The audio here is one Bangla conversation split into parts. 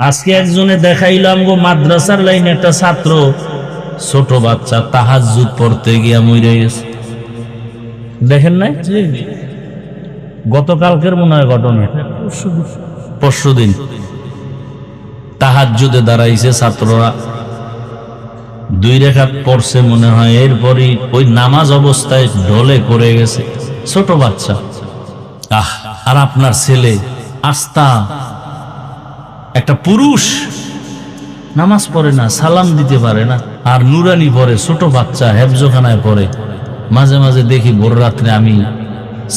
আজকে একজনে দেখাইলাম গো মাদ্রাসার লাইনে একটা ছাত্র ছোট বাচ্চা তাহাজ্জুদ পড়তে গিয়া মরে গেছে। দেখেন নাই? গতকালকের মনে হয় ঘটনা, পরশুদিন তাহাজ্জুদে দাঁড়াইছে ছাত্ররা, 2 রাকাত পড়ছে মনে হয়, এরপরই ওই নামাজ অবস্থায় ঢলে পড়ে গেছে ছোট বাচ্চা। আর আপনার ছেলে আস্তা একটা পুরুষ, নামাজ পড়ে না, সালাম দিতে পারে না, আর নুরানি পড়ে, ছোট বাচ্চা হেফজখানায় পড়ে। মাঝে মাঝে দেখি ভোর রাত্রে আমি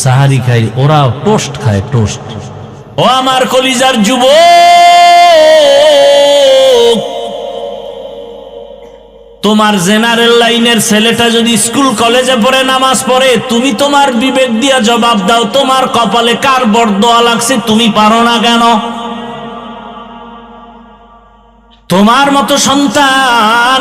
সাহারি খাই, ওরা টোস্ট খায়, টোস্ট। ও আমার কলিজার যুবক, তোমার জেনারেল লাইনের ছেলেটা যদি স্কুল কলেজে পড়ে নামাজ পড়ে, তুমি তোমার বিবেক দিয়া জবাব দাও, তোমার কপালে কার বরদোয়া লাগছে, তুমি পারো না কেন? তোমার মতো সন্তান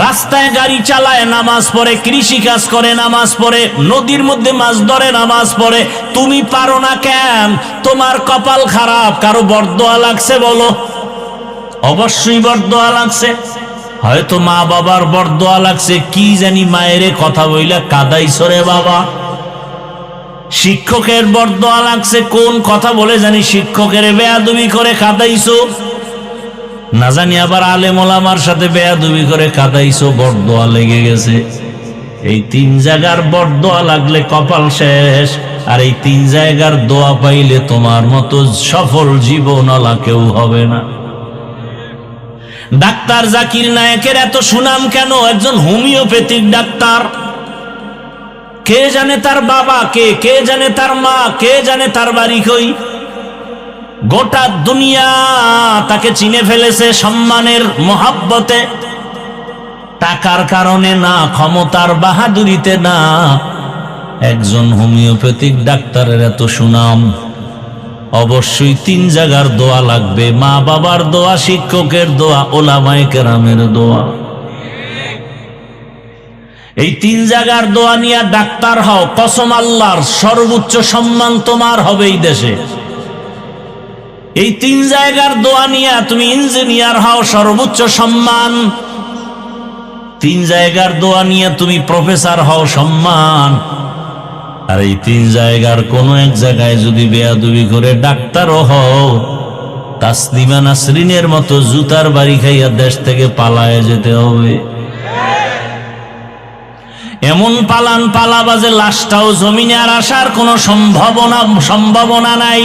রাস্তায় গাড়ি চালায় নামাজ পড়ে, কৃষি কাজ করে নামাজ পড়ে, নদীর মধ্যে মাছ ধরে নামাজ পড়ে, তুমি পারো না কেন? তোমার কপাল খারাপ, কারো বরদোয়া লাগছে বলো? অবশ্যই বরদোয়া লাগছে, হয়তো মা বাবার বরদোয়া লাগছে, কি জানি মায়েরে কথা বইলা কাদাইছো রে বাবা। শিক্ষকের বরদোয়া লাগছে, কোন কথা বলে জানি শিক্ষকের বেয়াদবি করে কাদাইছো, না জানি আবার আলেম ওলামার সাথে বেয়াদবি করে কাদাইছো, বরদোয়া লেগে গেছে। এই 3 জায়গার বরদোয়া লাগলে কপাল শেষ, আর এই 3 জায়গার দোয়া পাইলে তোমার মতো সফল জীবনওয়ালা কেউ হবে না। ডাক্তার জাকির নায়েকের এত সুনাম কেন? একজন হোমিওপ্যাথিক ডাক্তার। কে জানে তার বাবা কে, কে জানে তার মা, কে জানে তার বাড়ি কই। গোটা দুনিয়া তাকে চিনে ফেলেছে সম্মানের মহাব্বতে, টাকার কারণে না, ক্ষমতার বাহাদুরিতে না। একজন হোমিওপ্যাথিক ডাক্তারের এত সুনাম, অবশ্যই 3 জায়গার দোয়া লাগবে, মা বাবার দোয়া, শিক্ষকের দোয়া, ওলামায়ে কেরামের দোয়া। এই 3 জায়গার দোয়া নিয়ে ডাক্তার হও, কসম আল্লাহর, সর্বোচ্চ সম্মান তোমার হবে এই দেশে। এই 3 জায়গার দোয়া নিয়ে তুমি ইঞ্জিনিয়ার হও, সর্বোচ্চ সম্মান। 3 জায়গার দোয়া নিয়ে তুমি প্রফেসর হও, সম্মান। আর এই 3 জায়গার কোনো এক জায়গায় যদি বেয়াদবি করে ডাক্তারও হও, তাসলিমা নাসরিনের মতো জুতার বাড়ি খাইয়া দেশ থেকে পালায়ে যেতে হবে। এমন পালান পালাবাজে লাশটাও জমিনে আর আসার কোনো সম্ভাবনা নাই।